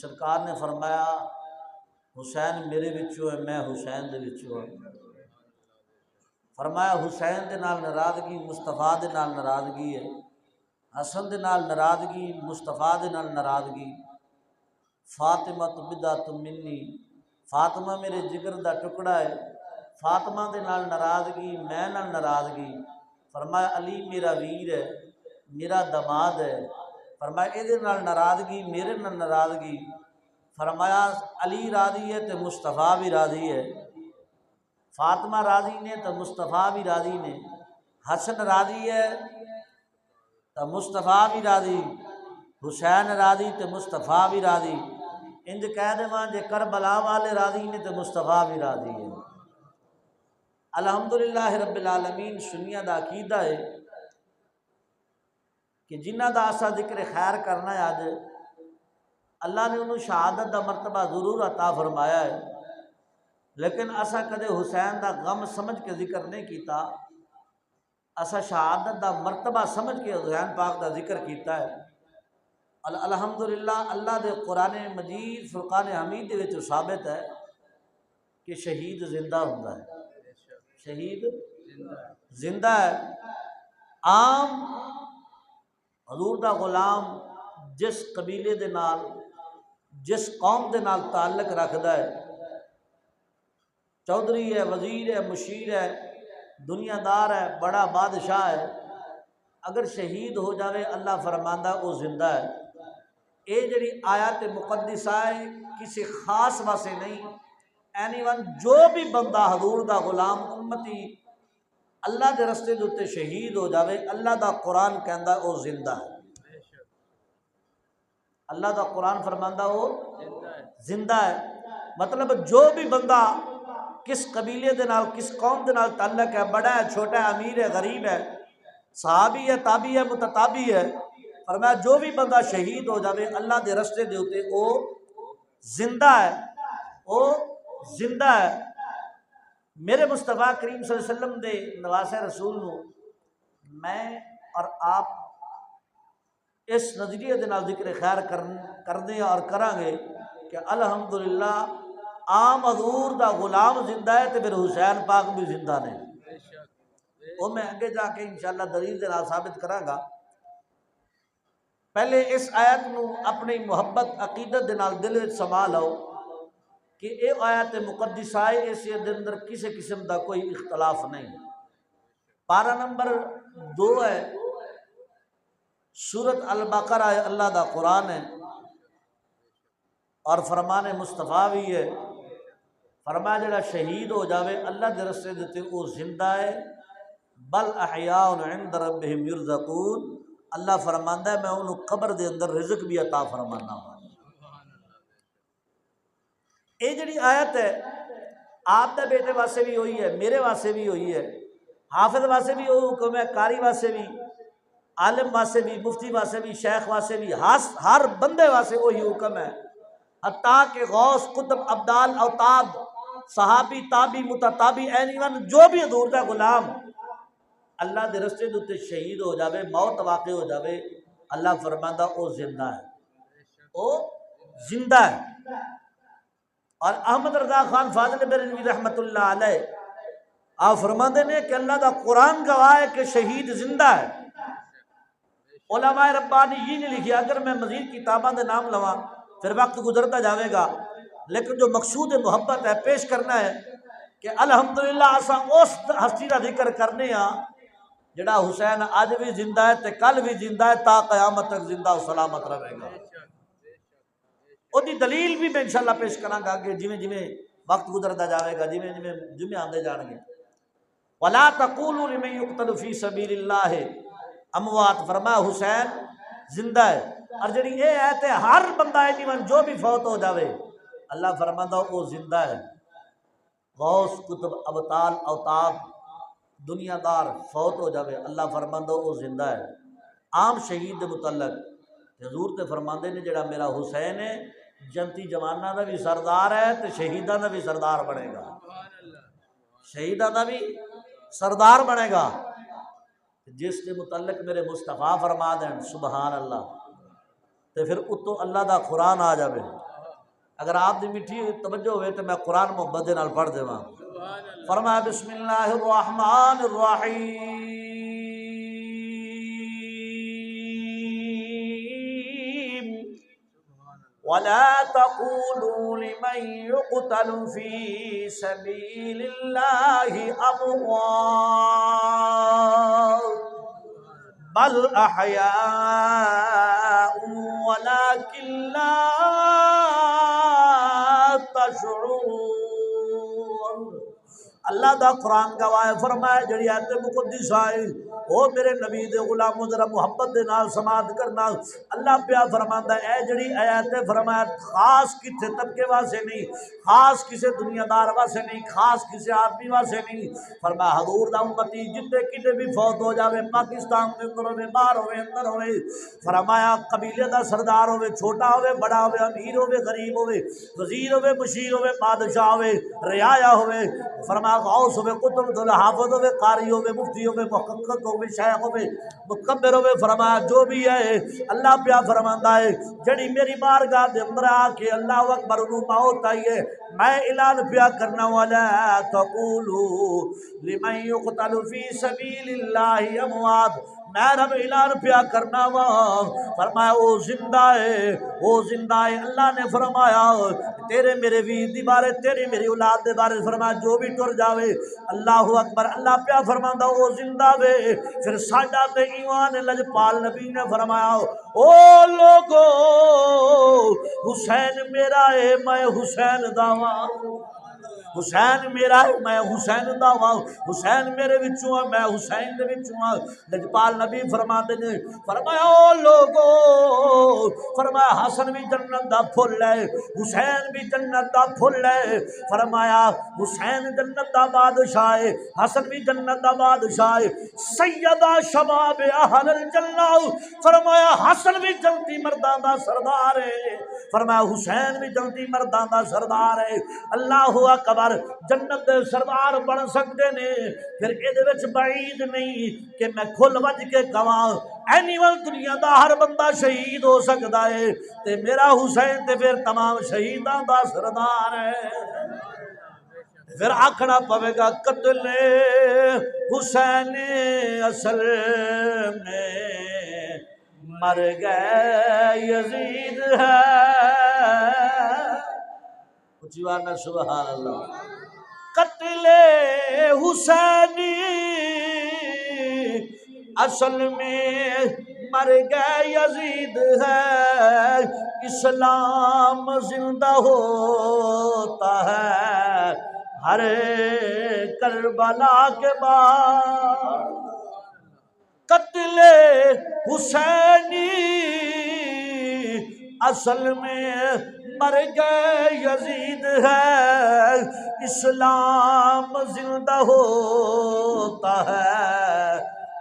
سرکار نے فرمایا حسین میرے وچوں ہے، میں حسین دے وچوں ہاں۔ فرمایا حسین دے نال ناراضگی مصطفیٰ دے نال ناراضگی ہے، حسن دے نال ناراضگی مصطفیٰ دے نال ناراضگی۔ فاطمہ بدعۃ منی، فاطمہ میرے جگر دا ٹکڑا ہے، فاطمہ دے نال ناراضگی میں نال ناراضگی۔ فرمایا علی میرا ویر ہے، میرا دماد ہے، فرمایا اے دے نال ناراضگی میرے نال ناراضگی۔ فرمایا علی راضی ہے تو مصطفیٰ بھی راضی ہے، فاطمہ راضی نے تو مصطفیٰ بھی راضی نے، حسن راضی ہے تو مصطفیٰ بھی راضی، حسین راضی تو مصطفیٰ بھی راضی۔ انج کہہ دے جے کربلا والے راضی نے تو مصطفیٰ بھی راضی ہے۔ الحمدللہ رب العالمین سنیاں دا عقیدہ ہے کہ جنہ دا اسا ذکر خیر کرنا ہے آج اللہ نے انہوں شہادت دا مرتبہ ضرور عطا فرمایا ہے، لیکن اسا کدے حسین دا غم سمجھ کے ذکر نہیں کیتا، اسا شہادت دا مرتبہ سمجھ کے حسین پاک دا ذکر کیتا ہے۔ الحمدللہ اللہ دے قرآن مجید فرقان حمید دے وچ ثابت ہے کہ شہید زندہ ہوتا ہے، شہید زندہ ہے۔ عام حضور دا غلام جس قبیلے دے نال جس قوم دے نال تعلق رکھدا ہے، چودھری ہے، وزیر ہے، مشیر ہے، دنیا دار ہے، بڑا بادشاہ ہے، اگر شہید ہو جاوے اللہ فرماندا وہ زندہ ہے۔ اے جڑی آیات مقدسہ ہے کسی خاص واسے نہیں، اینی ون جو بھی بندہ حضور دا غلام امتی اللہ دے رستے دے تے شہید ہو جاوے اللہ دا قرآن کہندا وہ زندہ ہے۔ اللہ دا قرآن فرماندا وہ زندہ ہے، مطلب جو بھی بندہ کس قبیلے دے نال کس قوم دے نال تعلق ہے، بڑا ہے چھوٹا ہے، امیر ہے غریب ہے، صحابی ہے تابعی ہے متتابعی ہے، فرمایا جو بھی بندہ شہید ہو جاوے اللہ دے رستے دے اوتے او زندہ ہے، او زندہ ہے۔ میرے مصطفیٰ کریم صلی اللہ علیہ وسلم دے نواسے رسول نو میں اور آپ اس نظریے دے نال ذکر خیر کرنے اور کران گے کہ الحمدللہ عام حضور دا غلام زندہ ہے تو پھر حسین پاک بھی زندہ نے، وہ میں آگے جا کے انشاءاللہ دلیل دے نال ثابت کراں گا۔ پہلے اس آیت نو اپنی محبت عقیدت دے نال دل وچ سما لو کہ اے آیت مقدسہ ہے، اس دے اندر کسی قسم دا کوئی اختلاف نہیں۔ پارہ نمبر 2 ہے، سورت البقرہ ہے، اللہ دا قرآن ہے اور فرمان مصطفیٰ بھی ہے۔ فرمایا جڑا شہید ہو جاوے اللہ دے رستے دیتے وہ زندہ ہے، بل احیاء عند ربہم یرزقون، اللہ فرماندا ہے میں انہوں قبر دے اندر رزق بھی عطا فرمانا ہوں۔ یہ جڑی آیت ہے آپ دے بیٹے واسے بھی ہوئی ہے، میرے واسے بھی ہوئی ہے، حافظ واسے بھی وہ حکم ہے، قاری واسے بھی، عالم واسے بھی، مفتی واسے بھی، شیخ واسے بھی، ہر بندے واسے وہی حکم ہے، حتیٰ کہ غوث قطب ابدال اوتاد صحابی تابی متتابی اینی ون جو بھی حضور دا غلام اللہ دے رستے دے شہید ہو جاوے، موت واقع ہو جاوے، اللہ فرماندا او زندہ ہے، او زندہ ہے۔ اور احمد رضا خان فاضل بریلوی رحمۃ اللہ علیہ آپ فرماندے نے کہ اللہ دا قرآن گواہ ہے کہ شہید زندہ ہے۔ علماء ربانی یہ نہیں لکھی، اگر میں مزید کتاباں دے نام لواں پھر وقت گزرتا جاوے گا، لیکن جو مقصود محبت ہے پیش کرنا ہے کہ الحمدللہ اساں اس ہستی دا ذکر کرنے ہاں جڑا حسین آج بھی زندہ ہے تے کل بھی زندہ ہے تا قیامت تک زندہ و سلامت رہے گا۔ وہ دی دلیل بھی میں انشاءاللہ پیش کراں گا کہ جویں جویں وقت گزرتا جاوے گا، جویں جویں جمعے آندے جان گے۔ وَلَا تَقُولُوا لِمَن يُقْتَلُ فِي سَبِيلِ اللَّهِ اموات، فرمایا حسین زندہ ہے۔ اور جڑی یہ ہے تے ہر بندہ ہے جیون جو بھی فوت ہو جاوے اللہ فرماندا وہ زندہ ہے۔ غوث قطب ابطال اوتاد دنیا دار فوت ہو جاوے اللہ فرماندا وہ زندہ ہے۔ عام شہید دے متعلق حضور تے فرماندے نے جڑا میرا حسین ہے جنتی جواناں دا بھی سردار ہے تے شہیداں دا بھی سردار بنے گا، شہیداں دا بھی سردار بنے گا۔ جس کے متعلق میرے مصطفیٰ فرما دین سبحان اللہ تے پھر اتو اللہ دا قرآن آ جاوے۔ اگر آپ دی میٹھی توجہ ہوئے تو میں قرآن محبت دے نال پڑھ دیواں۔ فرمایا بسم اللہ الرحمن الرحیم وَلَا تَقُولُوا لِمَنْ يُقْتَلُ فِي سَبِيلِ اللَّهِ أَمْوَاتٌ بَلْ أَحْيَاءٌ وَلَكِنْ لَا تَشْعُرُونَ۔ اللہ دا قرآن گواہ ہے، فرمایا جڑی آیت مقدس آئی او میرے نبی دے غلاموں ذرا محبت دے نال سماعت کرنا۔ اللہ پیا فرماندا ہے اے جڑی آیت فرمایا خاص کسے طبقے واسطے نہیں، خاص کسے دنیا دار واسطے نہیں، خاص کسے آدمی واسطے نہیں۔ فرمایا حضور دا امتی جتے کتے بھی فوت ہو جاوے، پاکستان دے اندر ہوے، باہر ہوے، اندر ہوے، فرمایا قبیلے دا سردار ہوے، چھوٹا ہوے، بڑا ہوے، امیر ہوے، غریب ہوے، وزیر ہوے، مشیر ہوے، بادشاہ ہوے، رعایا ہوے، فرمایا غوث ہوے، قطب ہوے، حافظ ہوے، قاری ہوے، مفتی ہوے، محقق ہوے، شیخ ہوے، مکبر ہوے، فرمایا جو بھی ہے اللہ پیا فرماندا ہے جڑی میری بارگاہ دے اندر آ کے اللہ اکبر انہوں موت آئی ہے، میں اعلان پیا کرنا والا تقولوا لمن يقتل في سبيل الله اموات، میں رب اعلان پیا کرنا وا فرمایا او زندہ ہے، او زندہ ہے۔ اللہ نے فرمایا تیرے میرے ویر دی بارے، تیری میری اولاد دے بارے فرمایا جو بھی ٹر جاوے اللہ اکبر، اللہ پیا فرماندا او زندہ وے۔ پھر ساڈا تے ایمان لجپال نبی نے فرمایا او لوگو حسین میرا ہے میں حسین داواں، حسین میرا ہے میں حسین داواں، حسین میرے وچوں ہے میں حسین دے وچوں ہاں۔ لجپال نبی فرماتے نے فرمایا او لوگو فرمایا حسن بھی جنت دا پھل ہے، حسین بھی جنت دا پھل ہے، فرمایا حسین جنت دا بادشاہ ہے، حسن بھی جنت دا بادشاہ ہے، سیدہ شباب اہل الجنہ، فرمایا حسن بھی جنتی مرداں دا سردار ہے، فرمایا حسین بھی جنتی مرداں دا سردار ہے۔ اللہ اکبر، جنت دے سردار بن سکتے نے، پھر اے وچ بعید نہیں کہ میں کھل وج کے گواں اینیول دنیا دا ہر بندہ شہید ہو سکتا ہے تے میرا حسین تے پھر تمام شہیداں دا سردار ہے۔ پھر آکھنا پوے گا قتل حسین اصل میں مر گئے یزید ہے، جیوانا سبحان اللہ، قتل حسینی اصل میں مر گئے یزید ہے، اسلام زندہ ہوتا ہے ہر کربلا کے بعد، قتل حسینی اصل میں مر گئے یزید ہے، اسلام زندہ ہوتا ہے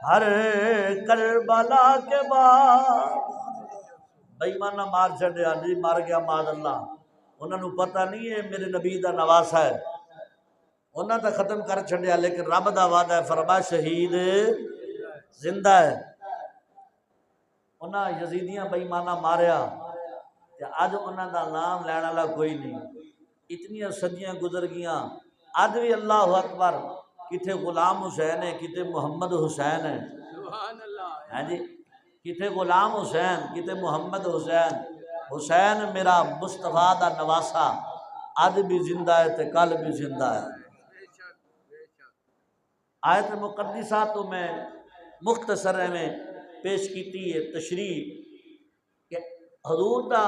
ہر کربلا کے بعد۔ بے ایمانہ مار چھڑیا نہیں، مار گیا معاذ اللہ، انہوں نے پتہ نہیں ہے میرے نبی دا نواسا ہے، انہوں نے ختم کر چھڑیا، لیکن رب دا وعدہ ہے فرمایا شہید زندہ ہے۔ انہاں یزیدیاں بے ایمانہ ماریا کہ اج انہاں دا نام لینے والا کوئی نہیں، اتنی صدیاں گزر گیاں، اج بھی اللہ اکبر، کتے غلام حسین ہے، کتے محمد حسین ہے، ہاں جی، کتے غلام حسین، کتے محمد حسین، حسین میرا مصطفیٰ دا نواسا اج بھی زندہ ہے تے کل بھی زندہ ہے۔ آیت مقدسہ تو میں مختصر میں پیش کیتی ہے تشریح کہ حضور دا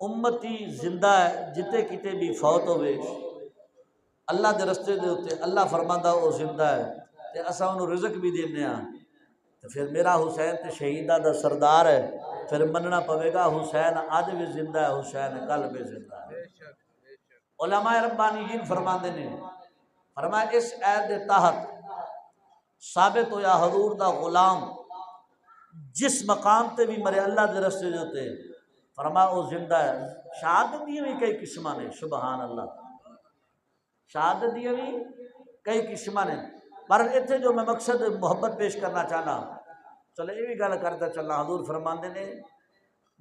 امتی زندہ ہے، جتے کتے بھی فوت ہوئے اللہ دے رستے دے ہوتے اللہ فرماندا وہ زندہ ہے تے اساں انہوں رزق بھی دینے ہاں، تو پھر میرا حسین تے شہیدہ دا سردار ہے، پھر مننا پوے گا حسین آج بھی زندہ ہے، حسین کل بھی زندہ ہے۔ علماء ربانیین فرماندے نے فرمایا اس آیت دے تحت ثابت ہویا حضور دا غلام جس مقام تے بھی مرے اللہ دے رستے دے ہوتے فرمایا وہ زندہ ہے۔ شہادت دی بھی کئی قسمہ نے، سبحان اللہ، شہادت دی بھی کئی قسمہ نے، پر اتنے جو میں مقصد محبت پیش کرنا چاہنا، چلے یہ بھی گل کرتا چلنا، حضور فرماندے نے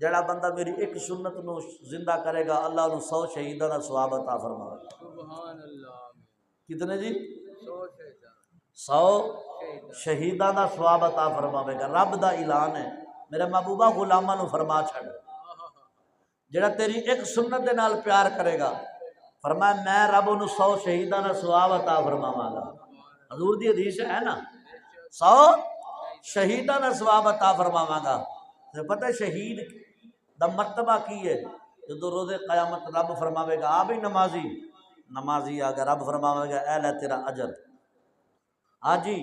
جڑا بندہ میری ایک سنت نو زندہ کرے گا اللہ انہوں 100 شہیداں دا ثواب عطا فرمائے گا۔ سبحان اللہ۔ کتنے جی؟ 100 100 شہیداں دا ثواب عطا فرماوے گا۔ رب دا اعلان ہے، میرے محبوبہ غلاماں نو فرما چھڑ، جڑا تیری ایک سنت دے نال پیار کرے گا، فرمایا میں رب انہوں 100 شہیداں دا ثواب عطا فرماواں گا۔ حضور دی حدیث ہے نا، 100 شہیداں دا ثواب عطا فرماواں گا۔ تے پتہ ہے شہید دا مرتبہ کی ہے؟ جدو روز قیامت رب فرماوے گا آ بھی نمازی آ گیا، رب فرماوے گا اے لے تیرا اجر، ہاں جی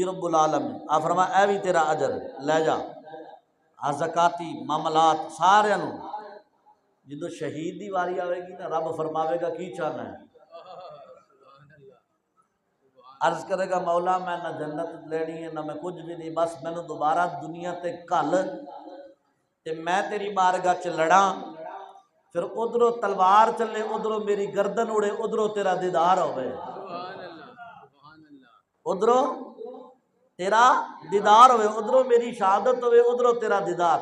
رب العالمین آ فرما اے بھی تیرا اجر لے جا، آ زکاتی معاملات سارے نو۔ جدو شہید دی واری آئے گی نا رب فرماوے گا کی چاہنا ہے؟ عرض کرے گا مولا میں نہ جنت لینی ہے نہ میں کچھ بھی نہیں، بس میں نے دوبارہ دنیا تے کل تے میں تیری بارگاہ چ لڑاں، پھر ادھروں تلوار چلے، ادھروں میری گردن اڑے، ادھروں تیرا دیدار ہوئے، ادھروں تیرا دیدار ہوئے، ادھروں میری شہادت ہوئے، ادھروں تیرا دیدار۔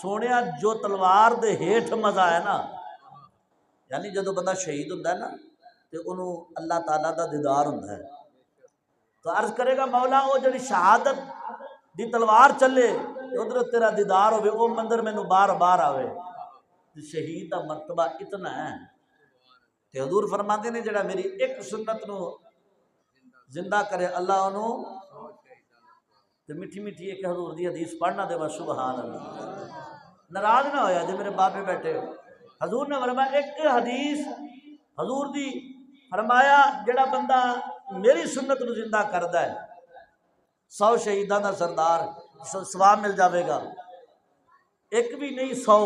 سونیا جو تلوار دے ہیٹھ مزہ ہے نا، یعنی جدو بندہ شہید ہوتا ہے نا تو انہوں اللہ تعالیٰ دا دیدار ہوتا ہے۔ تو عرض کرے گا مولا وہ جڑی شہادت دی تلوار چلے ادھر تیرا دیدار ہوئے، وہ مندر میں بار بار آوے۔ شہید دا مرتبہ اتنا ہے کہ حضور فرماتے ہیں جڑا میری ایک سنت نو زندہ کرے اللہ انہوں تو میٹھی میٹھی ایک حضور دی حدیث پڑھنا دے بس سبحان اللہ، ناراض نہ ہویا جی میرے باپے بیٹھے ہو۔ حضور نے فرمایا ایک حدیث حضور دی فرمایا جڑا بندہ میری سنت نو زندہ کردا ہے 100 شہیداں دا سردار ثواب مل جاوے گا، ایک بھی نہیں 100۔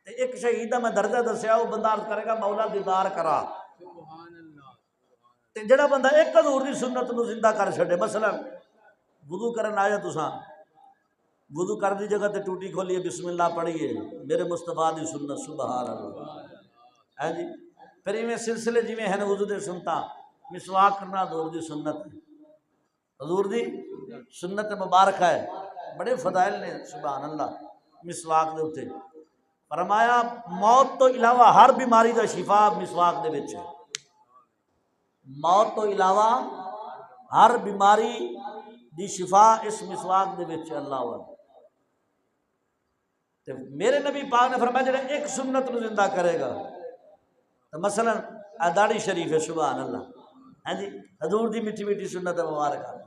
ایک شہید دا میں درجہ دسیا، وہ بندہ عرض کرے گا مولا دیدار کرا۔ تے جڑا بندہ ایک حضور دی سنت نو زندہ کر چھڑے، مثلا وضو کرن آیا تساں، وضو کر دی جگہ تے ٹوٹی کھولیے بسم اللہ پڑھیے میرے مصطفیٰ دی سنت سبحان اللہ، ہے جی۔ پھر ایویں سلسلے جویں ہیں وضو دے سنتا، مسواک کرنا حضور دی سنت ہے، حضور دی سنت مبارک ہے، بڑے فضائل نے سبحان اللہ مسواک دے اوتے۔ فرمایا موت تو علاوہ ہر بیماری دا شفا مسواک دے وچ ہے، موت تو علاوہ ہر بیماری دی شفا اس مسواک دے وچ اللہ ہوا۔ تے میرے نبی پاک نے فرمایا جڑا ایک سنت نو زندہ کرے گا، تو مثلا داڑھی شریف ہے سبحان اللہ، ہاں جی حضور دی میٹھی میٹھی سنت مبارک ہے،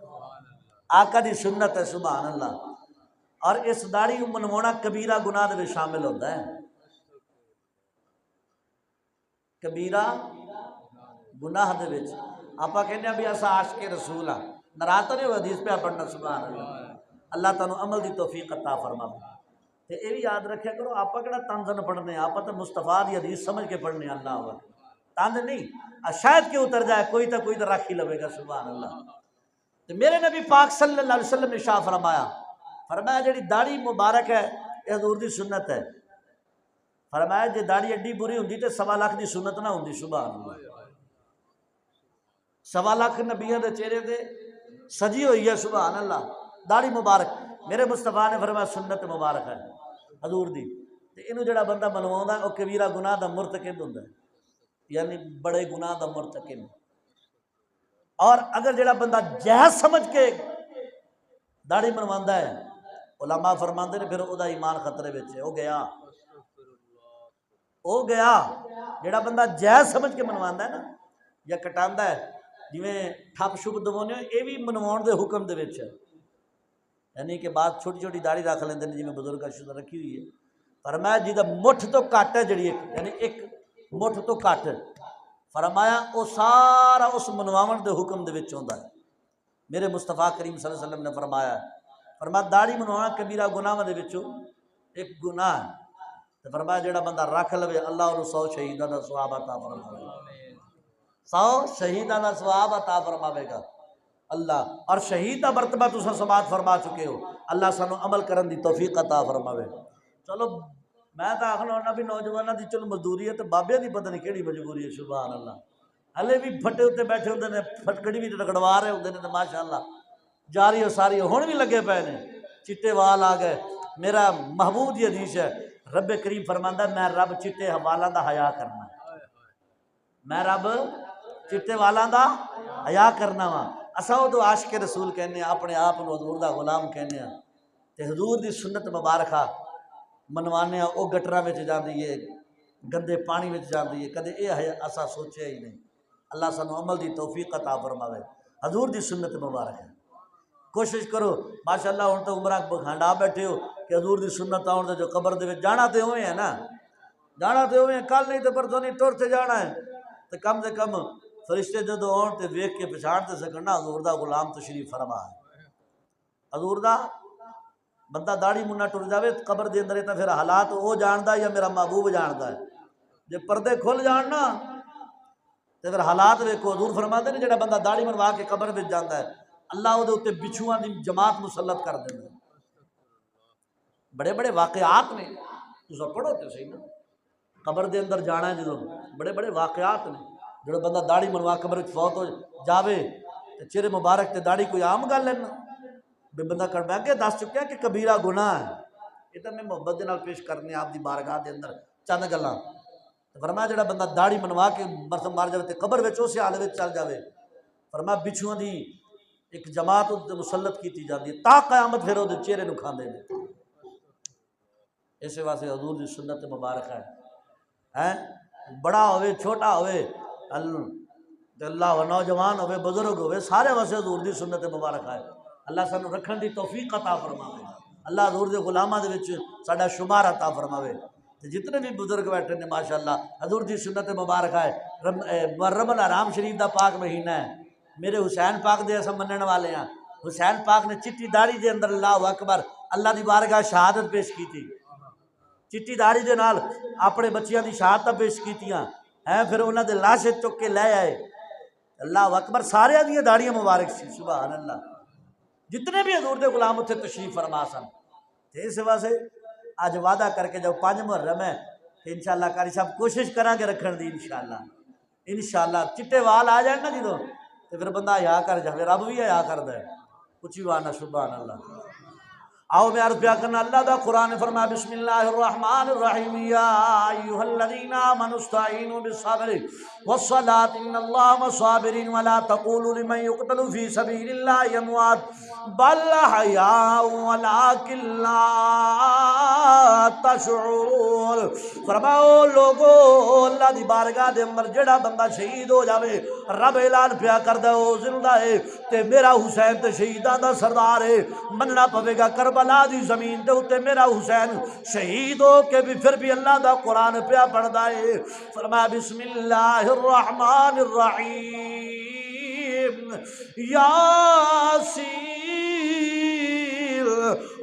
آقا دی سنت ہے سبحان اللہ، اور اس داڑھی منوانا کبیرہ گناہ دے شامل ہوتا ہے، کبیرہ گناہ دے وچ۔ آپا کہنے ہیں بھی ایسا عاشق رسول ہاں، ناراض تو نہیں ہو حدیث پہ پڑھنا سبحان اللہ، اللہ تعالیٰ عمل دی توفیق عطا فرمائے۔ تے یہ بھی یاد رکھیا کرو آپا کہڑا طنز نہ پڑھنے، آپا تو مصطفیٰ دی حدیث سمجھ کے پڑھنے، اللہ ہوا طنز نہیں، شاید کہ اتر جائے کوئی تو رکھ ہی لوے گا سبحان اللہ۔ تو میرے نبی پاک صلی اللہ علیہ وسلم نے شاہ فرمایا جڑی داڑھی مبارک ہے یہ حضور دی سنت ہے، فرمایا جی داڑھی ایڈی بری ہوندی تے 1.25 لاکھ دی سنت نہ ہوندی سبحان اللہ، 1.25 لاکھ نبیوں دے چہرے تے سجی ہوئی ہے سبحان اللہ داڑھی مبارک۔ میرے مصطفیٰ نے فرمایا سنت مبارک ہے حضور دی، تے اینو جڑا بندہ منواوندا ہے او کبیرہ گناہ دا مرتکب ہوندا ہے، یعنی بڑے گناہ دا مرتکب۔ اور اگر جڑا بندہ جائز سمجھ کے داڑھی منواندا ہے، علماء فرماندے نے پھر او دا ایمان خطرے وچ ہے، او گیا جڑا بندہ جائز سمجھ کے منواندا ہے نا یا کٹاندا ہے، جویں ٹھپ شپ دوانے یہ بھی منواؤن دے حکم دے وچ ہے، یعنی کہ بعد چھوٹی چھوٹی داڑھی رکھ لیندے نے جویں بزرگاں شدہ رکھی ہوئی ہے۔ فرمایا جی دا مٹھ تو کٹ ہے جڑی ایک یعنی ایک مٹھ تو کٹ، فرمایا وہ سارا اس منواون دے حکم دے وچ ہوندا ہے۔ میرے مصطفیٰ کریم صلی اللہ علیہ وسلم نے فرمایا داڑھی منوانا کبیرہ گناہ دے وچوں ایک گناہ ہے، تو فرمایا جڑا بندہ رکھ لوے اللہ انہوں 100 شہیداں دا ثواب عطا فرمائے گا، 100 شہیداں دا ثواب عطا فرماوے گا اللہ۔ اور شہید دا مرتبہ تساں سماعت فرما چکے ہو، اللہ سانو عمل کرن دی توفیق عطا فرماوے۔ چلو میں تو آخنا ہونا بھی نوجوانوں کی چلو مزدوری ہے تو بابے کی پتہ نہیں کہڑی مجبوری ہے سبحان اللہ، ہلے بھی پھٹے اتنے بیٹھے ہوتے ہیں، پھٹکڑی بھی رگڑوا رہے ہوتے ہیں، ماشاء اللہ جاری و ساری ہن بھی لگے پے نے، چٹے وال آ گئے میرا محبوب دی حدیث ہے، رب کریم فرماندا میں رب چٹے حوالاں دا حیا کرنا، میں رب چٹے والاں دا حیا کرنا وا۔ اساں او عاشق رسول کہنے ہیں، اپنے آپ نو حضور دا غلام کہنے ہیں تے حضور دی سنت مبارکہ منوانے ہیں، او گٹراں وچ جاندی ہے، گندے پانی وچ جاندی ہے، کدے اے ہے اساں سوچیا ہی نہیں۔ اللہ سانو عمل دی توفیق عطا فرماوے۔ حضور دی سنت مبارک ہے، کوشش کرو ماشاءاللہ ہن تو عمرہ کھانڈا بیٹھے ہو کہ حضور دی سنت آن تے جو قبر دے وچ جانا تے ہوئے ہیں نا، جانا تے ہوئے ہیں، کل نہیں تے پرسوں نہیں ٹر تے جانا ہے، تے کم سے کم فرشتے جدو آن تے ویکھ کے پچھاڑ تے سکن نا حضور دا غلام تشریف فرما ہے۔ حضور دا بندہ داڑھی منا ٹر جاوے قبر دے اندر تے پھر حالات او جاندا یا میرا محبوب جاندا ہے، جے پردے کھل جان نا تے پھر حالات ویکھو۔ حضور فرماتے نے جڑا بندہ داڑھی منوا کے قبر وچ جاندا ہے اللہ او دے اوتے بچھواں دی جماعت مسلط کر دیندا ہے۔ بڑے بڑے واقعات نے، تساں پڑھو تے صحیح نا، قبر دے اندر جانا ہے جدوں بڑے بڑے واقعات نے۔ جڑا بندہ داڑھی منوا قبر وچ فوت ہو جاوے تے چہرے مبارک تے داڑھی کوئی عام گل ہے نا، بے بندہ کر میں کہ دس چکیا کہ کبیرہ گناہ ہے۔ یہ تو میں محبت دے نال پیش کرنے آپ دی بارگاہ دے اندر چند گلاں۔ فرمایا جڑا بندہ داڑھی منوا کے مر جاوے تے قبر وچ اسی حال وچ چل جاوے، فرمایا بچھواں دی ایک جماعت تے مسلط کیتی جاندی ہے تا قیامت پھر وہ چہرے نو کھاندے نے۔ اس واسطے حضور دی سنت مبارک ہے، بڑا ہوئے چھوٹا ہوئے، اللہ و نوجوان ہوئے بزرگ ہوئے، سارے واسطے حضور دی سنت مبارک ہے۔ اللہ سانو رکھن دی توفیق عطا فرماوے، اللہ حضور دے غلاماں دے وچ ساڈا شمار عطا فرماوے۔ جتنے بھی بزرگ بیٹھے نے ماشاءاللہ حضور دی سنت مبارک ہے۔ محرم الحرام شریف دا پاک مہینہ ہے، میرے حسین پاک دے اساں منن والے ہیں۔ حسین پاک نے چٹی داڑھی دے اندر اللہ اکبر اللہ دی بارگاہ شہادت پیش کی تھی، چٹی داڑھی دے نال اپنے بچیاں دی شہادت پیش کیتیاں ہیں، پھر انہاں دے لاشیں چک کے لے آئے۔ اللہ اکبر، سارے دی داڑیاں مبارک سی، سبحان اللہ، جتنے بھی حضور دے غلام اتنے تشریف فرما سن۔ اس واسطے اج وعدہ کر کے جب 5 محرم ہے انشاءاللہ قاری صاحب کوشش کریں گے رکھن دی انشاءاللہ چٹے وال آ جائیں نا جدوں تو پھر بندہ حیا کر جائے، رب بھی حیا کردا ہے۔ اچھی وانا سبحان اللہ۔ آؤ میں عرض پیا کرنا، اللہ دا قرآن فرمایا بسم اللہ الرحمن الرحیم یا ایھا الذین آمنوا استعینوا بالصبر والصلاۃ ان اللہ مع الصابرین ولا تقولوا لمن یقتل فی سبیل اللہ اموات بل احیاء ولکن لا تشعرون۔ فرماؤ لوگو اللہ دی بارگاہ دے اندر جڑا بندہ شہید ہو جاوے رب اعلان پیا کردا ہے او زندہ ہے تے میرا حسین تے شہیداں دا سردار ہے، مننا پوے گا کربلا دی زمین دے اوتے میرا حسین شہید ہو کے بھی پھر بھی اللہ دا قرآن پیا پڑھدا ہے۔ فرمایا بسم اللہ الرحمن الرحیم یاسین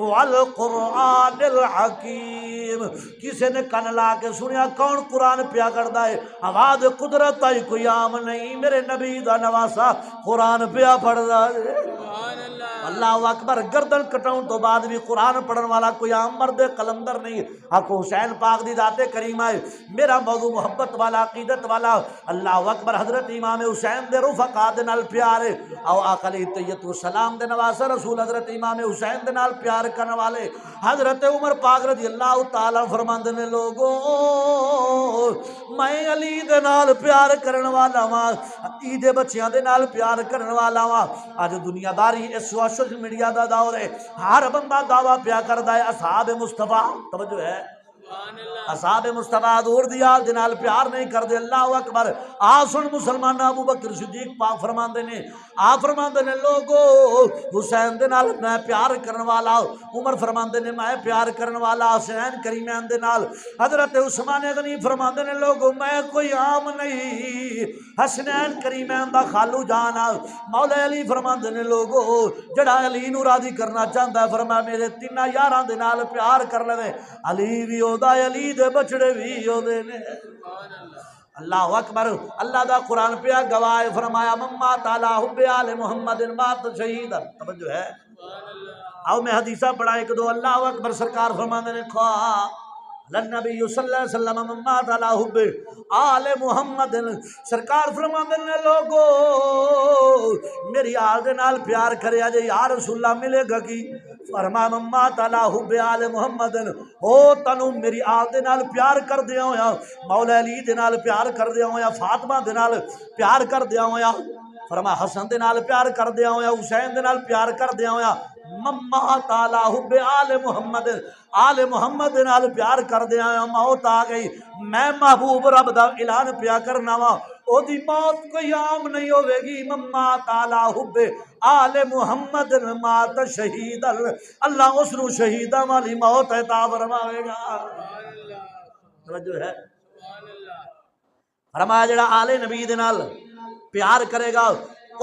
والقرآن الحکیم۔ کسی نے کن لا کے سنیا کون قرآن پیا کردا ہے؟ آواز قدرت آئی کوئی عام نہیں، میرے نبی دا نواسا قرآن پیا پڑھدا ہے۔ اللہ اکبر، گردن کٹاؤں تو بعد بھی قرآن پڑھن والا کوئی عام مرد قلندر نہیں۔ حق حسین پاک دی ذات کریمہ ہے، میرا موضوع محبت والا عقیدت والا۔ اللہ اکبر، حضرت امام حسین دے رفقا دے نال پیار ہے، او آقا علیہ الصلوۃ والسلام دے نواسا رسول حضرت امام حسین دے نال پیار کرنے والے حضرت عمر پاک رضی اللہ تعالی فرماندے نے لوگوں میں علی دے نال پیار کرن والا واں، علی دے بچیاں دے نال پیار کرن والا واں۔ اج دنیا داری اس سوشل میڈیا دا دور ہے، ہر بندہ دعویٰ پیا کردا ہے اصحاب مصطفیٰ، توجہ ہے، اصحاب مصطفیٰ حضور دی آل دے نال پیار نہیں کردے۔ اللہ اکبر، آ سن مسلمان، ابو بکر صدیق پاک فرماندے نے، آپ فرماندے نے لوگو حسین دے نال میں پیار کرن والا، عمر فرماندے نے میں پیار کرن والا حسین کریمین دے نال، حضرت عثمان غنی فرماندے نے لوگو میں کوئی عام نہیں، حسنین کریمین دا خالو جان۔ مولا علی فرماندے نے لوگو جڑا علی نو راضی کرنا چاہندا ہے فرمایا میرے تیناں یاراں دے نال پیار کر لوے، علی بھی علی دے بچڑے بھی او نے۔ اللہ اکبر، اللہ دا قرآن پیا گواہ فرمایا مما تعالی حب آل محمد مات شہید، توجہ ہے۔ آؤ میں حدیثہ پڑھا ایک دو۔ اللہ اکبر، سرکار فرماندے نے خواہ لنبی صلی اللہ علیہ وسلم مما تعالی حب آل محمد، سرکار فرماندے نے لوگو میری آل دے نال پیار کریا جے یا رسول اللہ ملے گا کی؟ فرمایا مما تعالی حب آل محمد او تنو میری آل دے نال پیار کر دیا ہویا، مولا علی دے نال پیار کر دیا ہویا، فاطمہ دے نال پیار کر دیا ہویا، فرمایا حسن دے نال پیار کر دیا ہویا، حسین دے نال پیار کر دیا ہویا، مما تعالی حب آل محمد دے نال پیار کر دیا ہویا، موت آ گئی، میں محبوب رب دا اعلان پیا کرنا وا او دی موت کوئی عام نہیں ہوے گی، مما تعالی حب آل محمد مات شہید، اللہ اس نو شہیداں والی موت عطا فرماوے گا۔ توجہ ہے، فرمایا جڑا آل نبی دے نال پیار کرے گا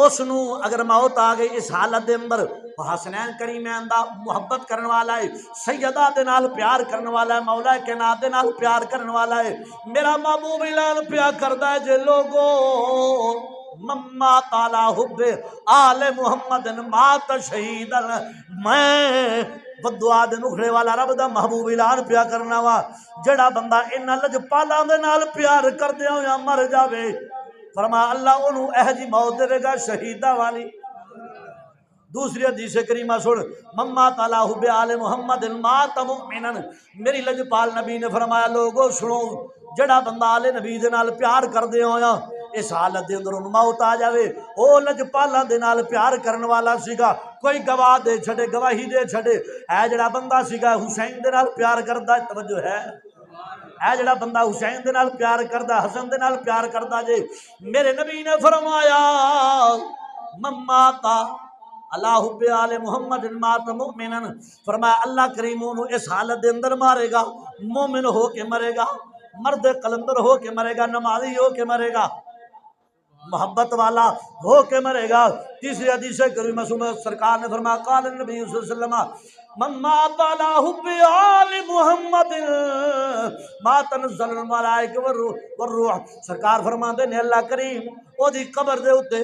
اس نو اگر موت آ گئی اس حالت دے اندر حسنین کریمین دا محبت کرن والا ہے، سیدہ دے نال پیار کرن والا ہے، مولا کائنات دے نال پیار کرن والا ہے، میرا محبوب اعلان پیار کردا ہے جے لوگو مما تعالی حب آل محمد مات شہید، میں بدعا دے نخرے والا رب دا محبوب اعلان پیا کرنا وا جڑا بندہ انہاں لجپالاں دے نال پیار کردیا ہویا مر جاوے، فرمایا اللہ انہوں اہ جی موت دے گا شہیدہ والی۔ دوسری حدیث کریمہ سن، مما تعالی حب آل محمد مات مؤمنا، میری لجپال نبی نے فرمایا لوگو سنو جڑا بندہ آل نبی دے نال پیار کردے ہویا اس حالت دے اندر ان موت آ جاوے، او لجپالاں دے نال پیار کرن والا سیگا کوئی گواہ دے چھڑے گواہی دے چھڑے، اے جڑا بندہ سیگا حسین دے نال پیار کردا ہے، توجہ ہے، اے جڑا بندہ حسین دے نال پیار کردا، حسن دے نال پیار کردا جے، میرے نبی نے فرمایا مما تا اللہ حب آل محمد مات مؤمنا، فرمایا اللہ کریم انہوں اس حالت دے اندر مارے گا، مومن ہو کے مرے گا، مرد قلندر ہو کے مرے گا، نمازی ہو کے مرے گا، محبت والا ہو کے مرے گا۔ تیسری حدیث کریمہ سرکار نے فرمایا قال النبی صلی اللہ علیہ وسلم من مات علی حب آل محمد ما تنزل الملائکہ والروح، سرکار فرماندے نے اللہ کریم او دی قبر دے اوتے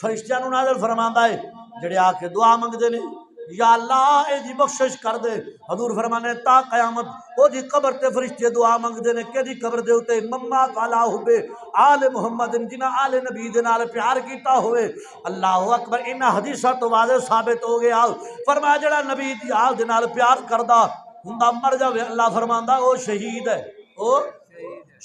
فرشتیاں نو نازل فرماندا ہے جڑے آ کے دعا منگدے نے یا اللہ اے دی بخشش کر دے، حضور فرمانے تا قیامت او دی قبر تے فرشتے دعا منگدے نے کہ دی قبر دے اوتے مما تعالی حب آل محمد جنہ آل نبی دے نال پیار کیتا ہوئے، اللہ اکبر، انہاں حدیثاں تو واضح ثابت ہو گیا، فرمایا جڑا نبی دی آل دے نال پیار کردا ہوندا مر جاوے، اللہ فرماندا او شہید ہے، او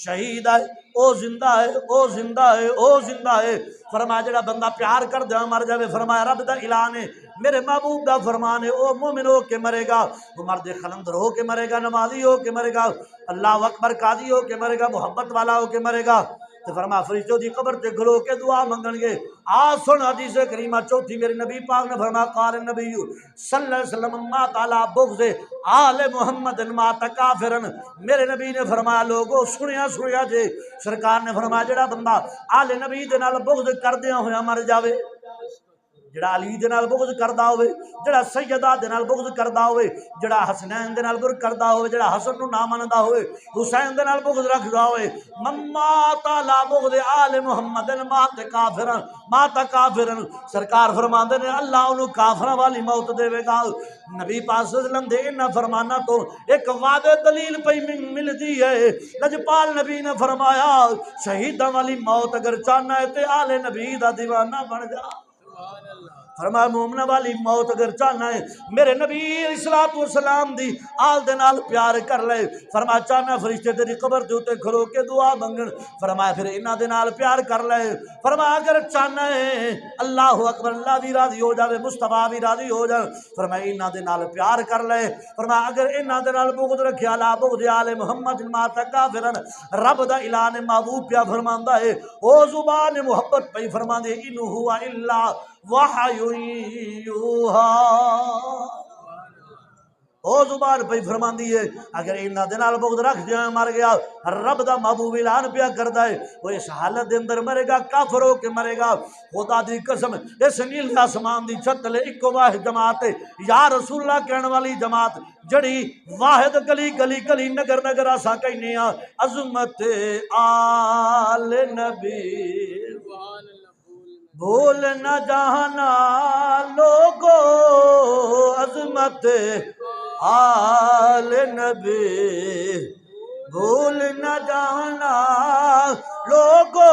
شہید ہے، او زندہ ہے، او زندہ ہے، او زندہ ہے، فرمایا جڑا بندہ پیار کر دے مر جاوے، فرمایا رب دا اعلان ہے، میرے محبوب دا فرمان ہے، او مومن ہو کے مرے گا، وہ مرد خلندر ہو کے مرے گا، نمازی ہو کے مرے گا، اللہ اکبر، قاضی ہو کے مرے گا، محبت والا ہو کے مرے گا، تو فرمایا فرشتوں دی قبر تے کھلو کے دعا منگن گے۔ آج سن حدیث کریمہ چوتھی، میرے نبی پاک نے فرمایا قال النبی صلی اللہ علیہ وسلم ما تعالی بغض آل محمد مات کافرا، میرے نبی نے فرمایا لوگو سنیا سنیا جے، سرکار نے فرمایا جڑا بندہ آل نبی دے نال بغض کردیا ہویا مر جاوے، جڑا علی دے نال بغض کردا ہوئے، جڑا سیدہ دے نال بغض کردا ہوئے، جڑا حسنین دے نال بغض کردا ہوئے، جڑا حسن نو نہ مندا ہوئے، حسین دے نال بغض رکھدا ہوئے، مما تعالی بغض آل محمد مات کافرا، مات کافرا، سرکار فرماندے نے اللہ انہوں کافراں والی موت دے گا۔ نبی پاک صلی اللہ علیہ وسلم دے انہاں فرمانا تو ایک واضح دلیل پہ ملتی ہے، لجپال نبی نے فرمایا شہیداں والی موت اگر چاہنا ہے تے آل نبی دا دیوانہ بن جا، فرمایا مومنہ والی موت اگر چاہنا ہے میرے نبی علیہ السلام دی آل دے نال پیار کر لے، فرمایا چاہنا فرشتے تیری قبر دے اوتے کھلو کے دعا منگن، فرمایا پھر انہاں دے نال پیار کر لے، فرمایا اگر چاہنا ہے اللہ اکبر اللہ بھی راضی ہو جاوے، مصطفیٰ بھی راضی ہو جائے، فرمایا انہاں دے نال پیار کر لے، فرمایا اگر انہاں دے نال بغض رکھیا لا بغض آل محمد مات کافرا، رب دا اعلان محبوب پیا فرماندا ہے، او زبان محبت پہ فرماندے ان هو الا وحی یوحا، او زبان پہ فرماندی ہے اگر انہاں دے نال بغض رکھ دیا مر گیا، رب دا محبوب اعلان پیا کردا ہے وہ اس حالت دے اندر مرے گا، کافر ہو کے مرے گا، خدا دی قسم اس نیل آسمان دی چھت لے ایک واحد جماعت یا رسول اللہ کہنے والی جماعت جڑی واحد گلی گلی گلی نگر نگر اساں کہنے ہاں عظمت آل نبی بھول نہ جانا لوگو، عظمت آل نبی بھول نہ جانا لوگو،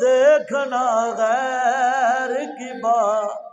دیکھنا غیر کی بات